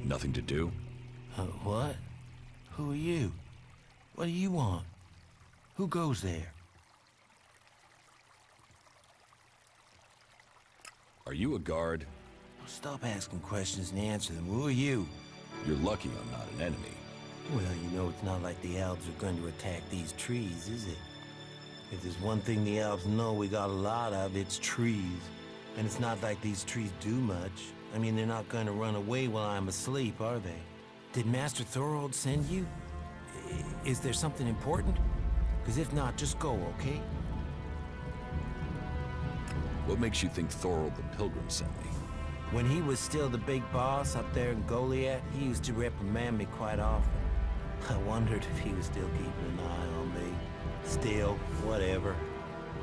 Nothing to do? What? Who are you? What do you want? Who goes there? Are you a guard? Stop asking questions and answer them. Who are you? You're lucky I'm not an enemy. Well, you know it's not like the elves are going to attack these trees, is it? If there's one thing the elves know we got a lot of, it's trees. And it's not like these trees do much. I mean, they're not going to run away while I'm asleep, are they? Did Master Thorold send you? Is there something important? Because if not, just go, okay? What makes you think Thorold the Pilgrim sent me? When he was still the big boss up there in Goliath, he used to reprimand me quite often. I wondered if he was still keeping an eye on me. Still, whatever.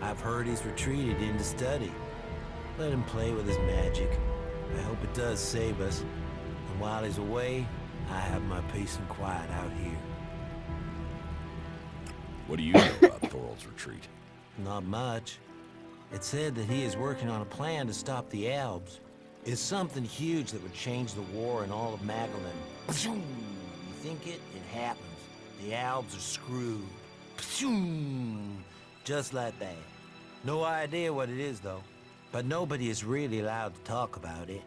I've heard he's retreated into study. Let him play with his magic. I hope it does save us. And while he's away, I have my peace and quiet out here. What do you know about Thorold's retreat? Not much. It said that he is working on a plan to stop the elves. It's something huge that would change the war in all of Magalan. You think it? It happens. The elves are screwed. Just like that. No idea what it is, though. But nobody is really allowed to talk about it.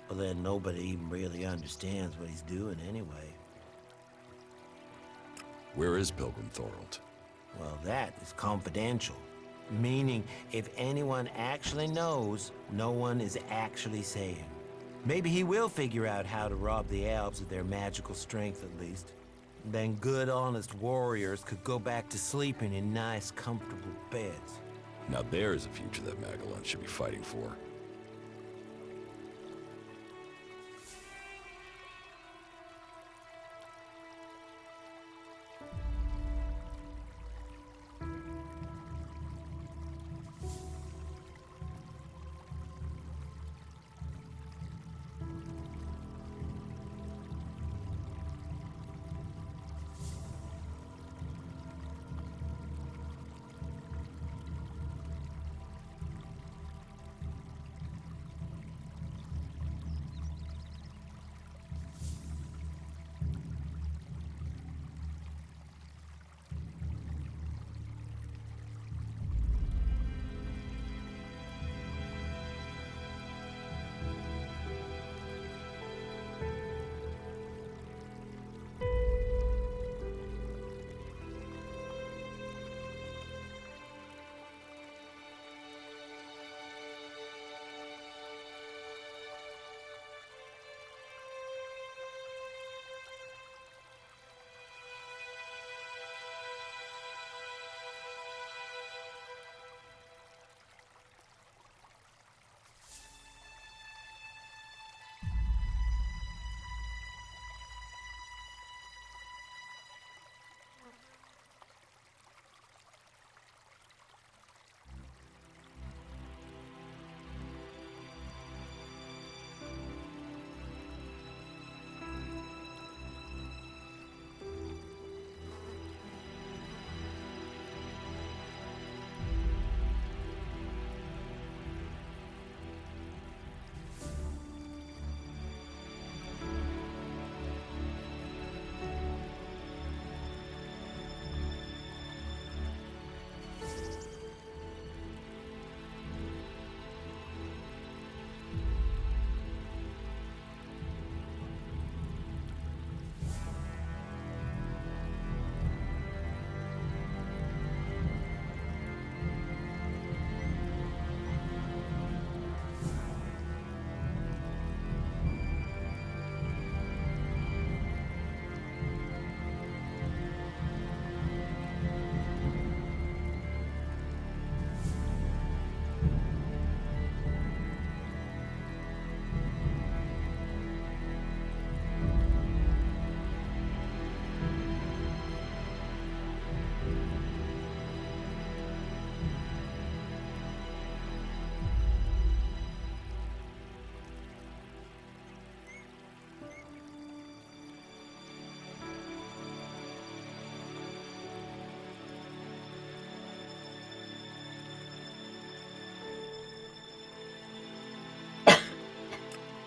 Well, then nobody even really understands what he's doing anyway. Where is Pilgrim Thorold? Well, that is confidential. Meaning, if anyone actually knows, no one is actually saying. Maybe he will figure out how to rob the elves of their magical strength, at least. Then good, honest warriors could go back to sleeping in nice, comfortable beds. Now there's a future that Magalan should be fighting for.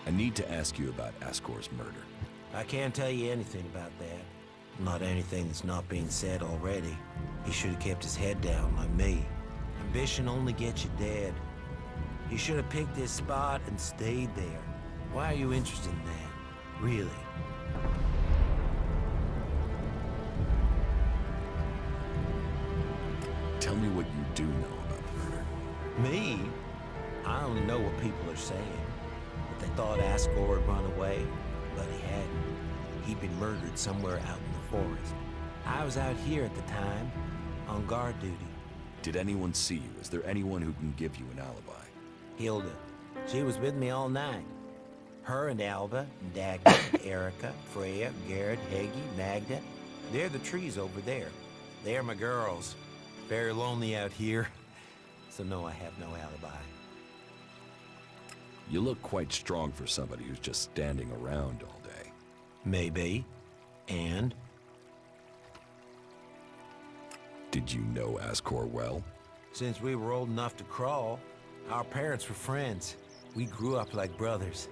I need to ask you about Ascor's murder. I can't tell you anything about that. Not anything that's not being said already. He should have kept his head down like me. Ambition only gets you dead. He should have picked his spot and stayed there. Why are you interested in that? Really? Tell me what you do know about the murder. Me? I only know what people are saying. That they thought Ascor had run away, but he hadn't. He'd been murdered somewhere out in the forest. I was out here at the time, on guard duty. Did anyone see you? Is there anyone who can give you an alibi? Hilda. She was with me all night. Her and Alba, and Dagmar, and Erica, Freya, Garrett, Heggie, Magda. They're the trees over there. They're my girls. Very lonely out here. So no, I have no alibi. You look quite strong for somebody who's just standing around all day. Maybe. And? Did you know Ascor well? Since we were old enough to crawl, our parents were friends. We grew up like brothers.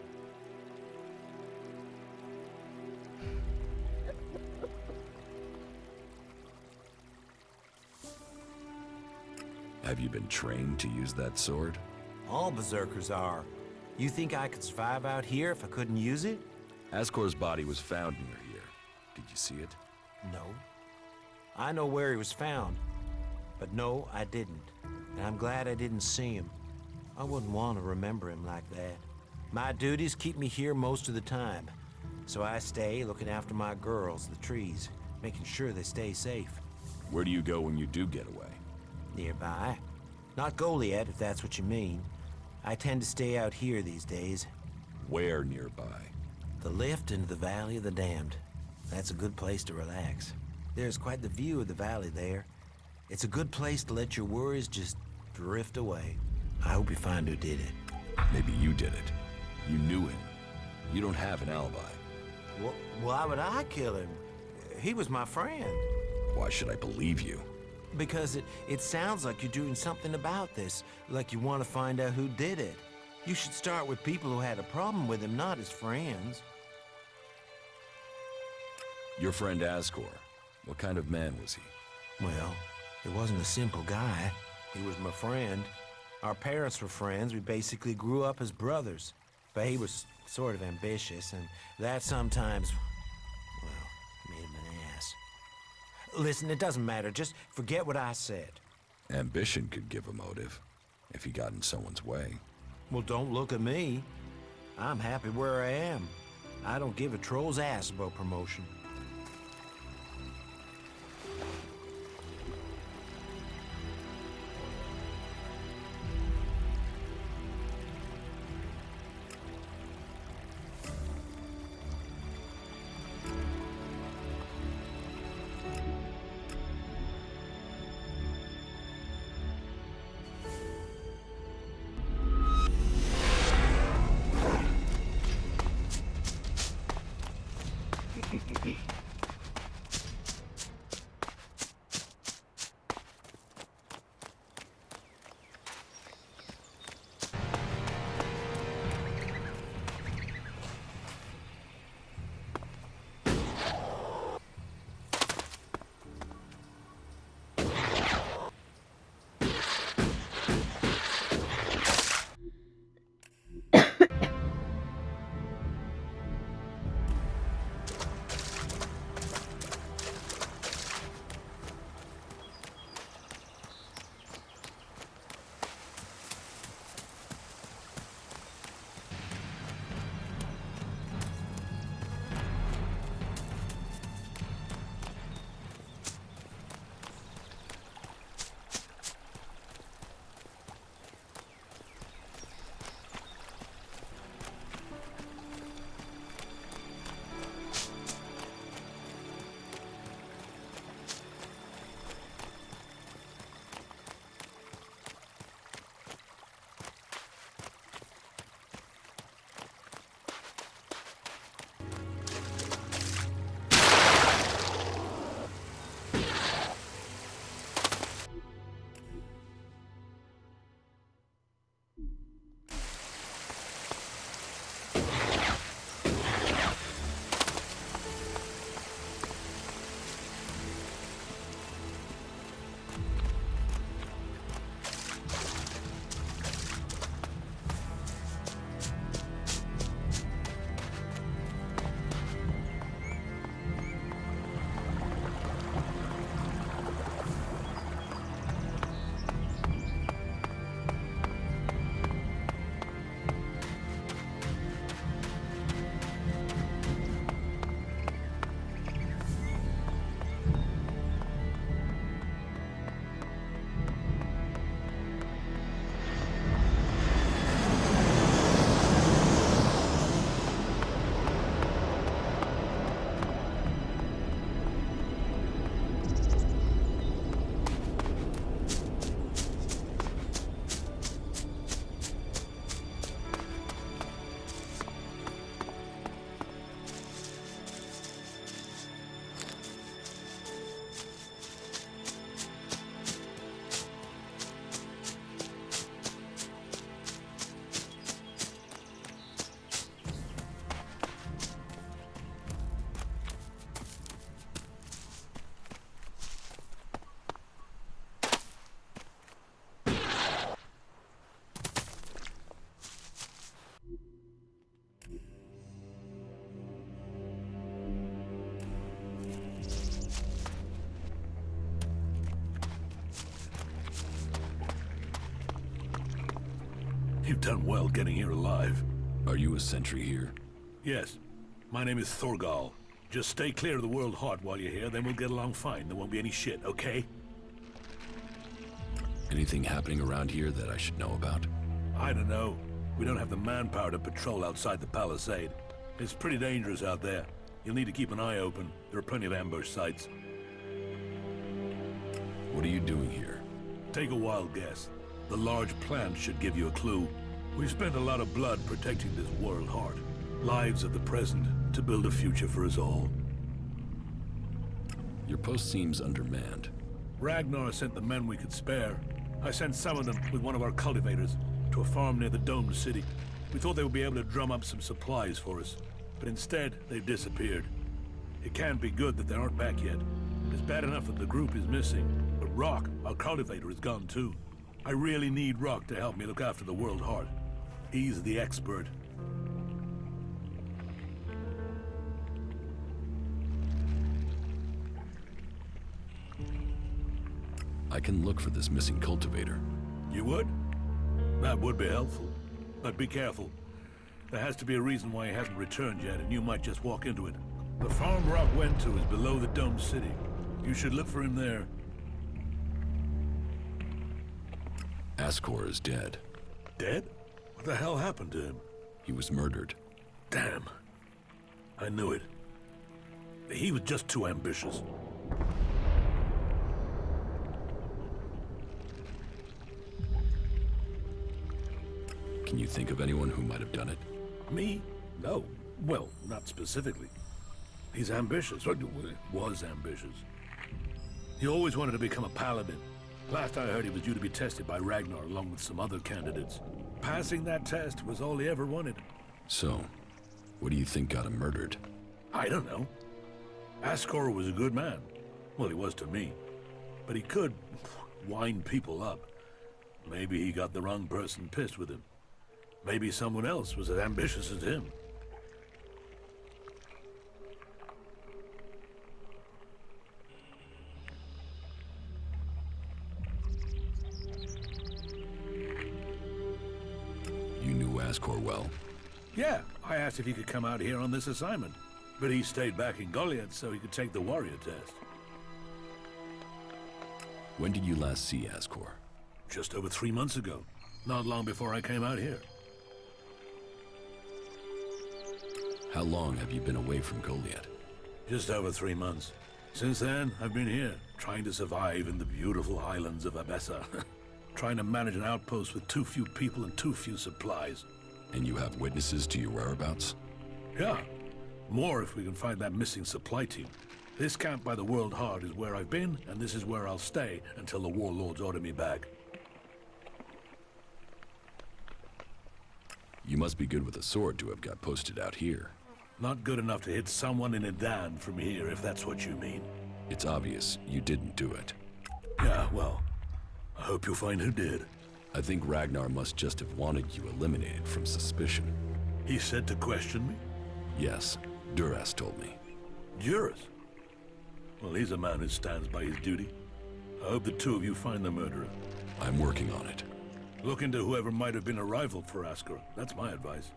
Have you been trained to use that sword? All berserkers are. You think I could survive out here if I couldn't use it? Ascor's body was found near here. Did you see it? No. I know where he was found. But no, I didn't. And I'm glad I didn't see him. I wouldn't want to remember him like that. My duties keep me here most of the time. So I stay looking after my girls, the trees, making sure they stay safe. Where do you go when you do get away? Nearby. Not Goliath, if that's what you mean. I tend to stay out here these days. Where nearby? The lift into the Valley of the Damned. That's a good place to relax. There's quite the view of the valley there. It's a good place to let your worries just drift away. I hope you find who did it. Maybe you did it. You knew him. You don't have an alibi. Why would I kill him? He was my friend. Why should I believe you? Because it sounds like you're doing something about this, like you want to find out who did it. You should start with people who had a problem with him, not his friends. Your friend Ascor. What kind of man was he? Well, he wasn't a simple guy. He was my friend. Our parents were friends. We basically grew up as brothers. But he was sort of ambitious, and that sometimes, well, made him an ass. Listen, it doesn't matter. Just forget what I said. Ambition could give a motive, if he got in someone's way. Well, don't look at me. I'm happy where I am. I don't give a troll's ass about promotion. You've done well getting here alive. Are you a sentry here? Yes. My name is Thorgal. Just stay clear of the World Heart while you're here, then we'll get along fine. There won't be any shit, okay? Anything happening around here that I should know about? I don't know. We don't have the manpower to patrol outside the palisade. It's pretty dangerous out there. You'll need to keep an eye open. There are plenty of ambush sites. What are you doing here? Take a wild guess. The large plant should give you a clue. We've spent a lot of blood protecting this World Heart. Lives of the present to build a future for us all. Your post seems undermanned. Ragnar sent the men we could spare. I sent some of them with one of our cultivators to a farm near the domed city. We thought they would be able to drum up some supplies for us, but instead they've disappeared. It can't be good that they aren't back yet. It's bad enough that the group is missing, but Rock, our cultivator, is gone too. I really need Rock to help me look after the World Heart. He's the expert. I can look for this missing cultivator. You would? That would be helpful. But be careful. There has to be a reason why he hasn't returned yet, and you might just walk into it. The farm Rock went to is below the domed city. You should look for him there. Ascor is dead. Dead? What the hell happened to him? He was murdered. Damn. I knew it. He was just too ambitious. Can you think of anyone who might have done it? Me? No. Well, not specifically. He's ambitious. Or was ambitious. He always wanted to become a paladin. Last I heard, he was due to be tested by Ragnar along with some other candidates. Passing that test was all he ever wanted. So, what do you think got him murdered? I don't know. Ascor was a good man. Well, he was to me. But he could wind people up. Maybe he got the wrong person pissed with him. Maybe someone else was as ambitious as him. You knew Ascor well. Yeah, I asked if he could come out here on this assignment. But he stayed back in Goliath so he could take the warrior test. When did you last see Ascor? Just over 3 months ago. Not long before I came out here. How long have you been away from Goliath? Just over 3 months. Since then, I've been here, trying to survive in the beautiful highlands of Abessa. Trying to manage an outpost with too few people and too few supplies. And you have witnesses to your whereabouts? Yeah. More if we can find that missing supply team. This camp by the World Heart is where I've been, and this is where I'll stay until the warlords order me back. You must be good with a sword to have got posted out here. Not good enough to hit someone in Edan from here, if that's what you mean. It's obvious you didn't do it. Yeah, well, I hope you'll find who did. I think Ragnar must just have wanted you eliminated from suspicion. He said to question me? Yes, Duras told me. Juris? Well, he's a man who stands by his duty. I hope the two of you find the murderer. I'm working on it. Look into whoever might have been a rival for Ascor. That's my advice.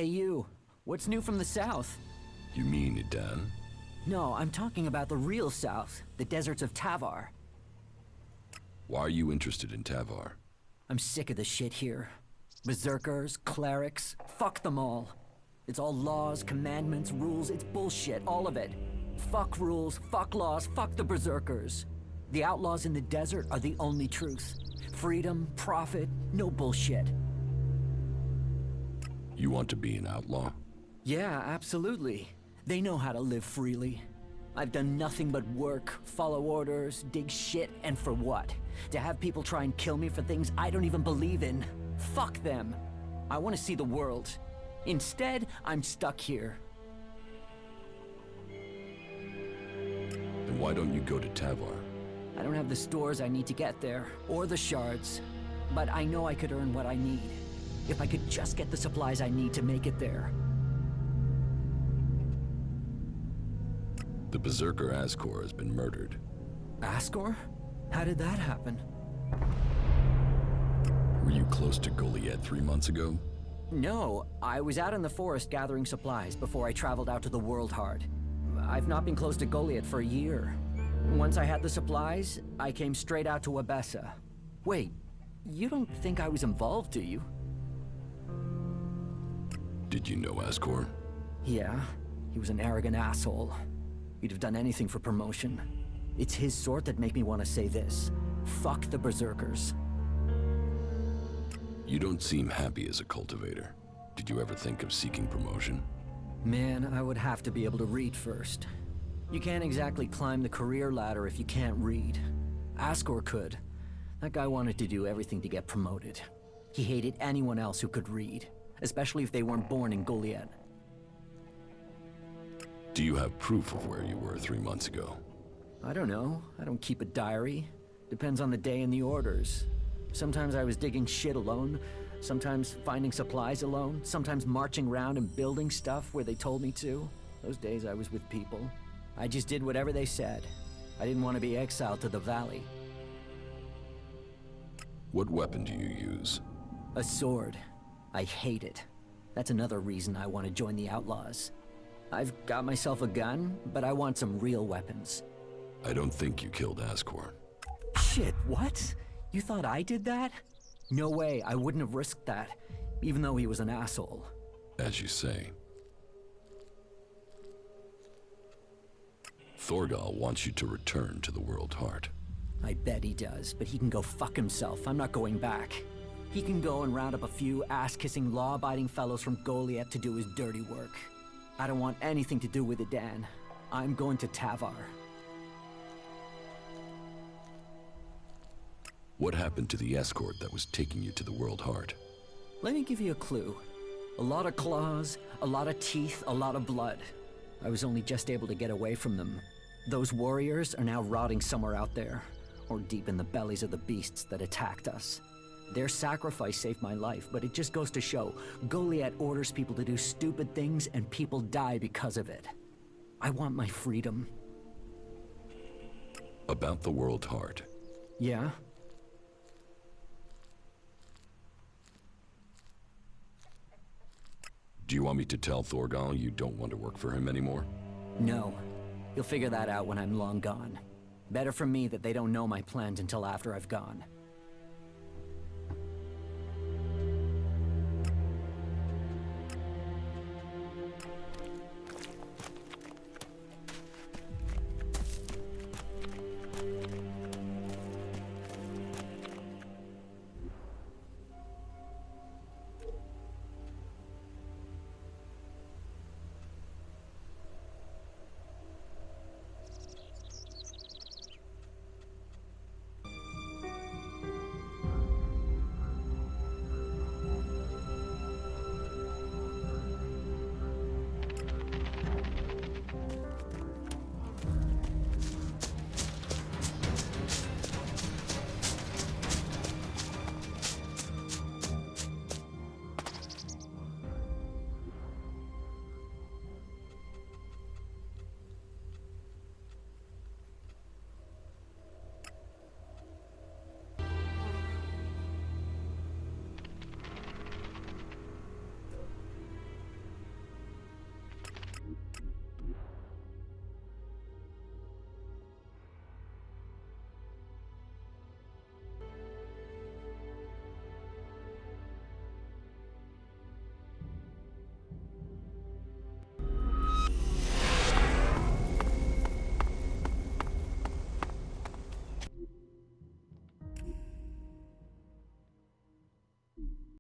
Hey you, what's new from the south? You mean Idan? No, I'm talking about the real south, the deserts of Tavar. Why are you interested in Tavar? I'm sick of the shit here. Berserkers, clerics, fuck them all. It's all laws, commandments, rules, it's bullshit, all of it. Fuck rules, fuck laws, fuck the berserkers. The outlaws in the desert are the only truth. Freedom, profit, no bullshit. You want to be an outlaw? Yeah, absolutely. They know how to live freely. I've done nothing but work, follow orders, dig shit, and for what? To have people try and kill me for things I don't even believe in. Fuck them. I want to see the world. Instead, I'm stuck here. Then why don't you go to Tavar? I don't have the stores I need to get there, or the shards. But I know I could earn what I need. If I could just get the supplies I need to make it there. The Berserker Ascor has been murdered. Ascor? How did that happen? Were you close to Goliath 3 months ago? No, I was out in the forest gathering supplies before I traveled out to the World Heart. I've not been close to Goliath for a year. Once I had the supplies, I came straight out to Abessa. Wait, you don't think I was involved, do you? Did you know Ascor? Yeah, he was an arrogant asshole. He'd have done anything for promotion. It's his sort that make me want to say this. Fuck the Berserkers. You don't seem happy as a cultivator. Did you ever think of seeking promotion? Man, I would have to be able to read first. You can't exactly climb the career ladder if you can't read. Ascor could. That guy wanted to do everything to get promoted. He hated anyone else who could read, especially if they weren't born in Goliath. Do you have proof of where you were 3 months ago? I don't know. I don't keep a diary. Depends on the day and the orders. Sometimes I was digging shit alone, sometimes finding supplies alone, sometimes marching around and building stuff where they told me to. Those days I was with people. I just did whatever they said. I didn't want to be exiled to the valley. What weapon do you use? A sword. I hate it. That's another reason I want to join the Outlaws. I've got myself a gun, but I want some real weapons. I don't think you killed Ascor. Shit, what? You thought I did that? No way, I wouldn't have risked that, even though he was an asshole. As you say. Thorgal wants you to return to the World Heart. I bet he does, but he can go fuck himself. I'm not going back. He can go and round up a few ass-kissing, law-abiding fellows from Goliath to do his dirty work. I don't want anything to do with it, Dan. I'm going to Tavar. What happened to the escort that was taking you to the World Heart? Let me give you a clue. A lot of claws, a lot of teeth, a lot of blood. I was only just able to get away from them. Those warriors are now rotting somewhere out there, or deep in the bellies of the beasts that attacked us. Their sacrifice saved my life, but it just goes to show, Goliath orders people to do stupid things and people die because of it. I want my freedom. About the World Heart. Yeah? Do you want me to tell Thorgal you don't want to work for him anymore? No. You'll figure that out when I'm long gone. Better for me that they don't know my plans until after I've gone.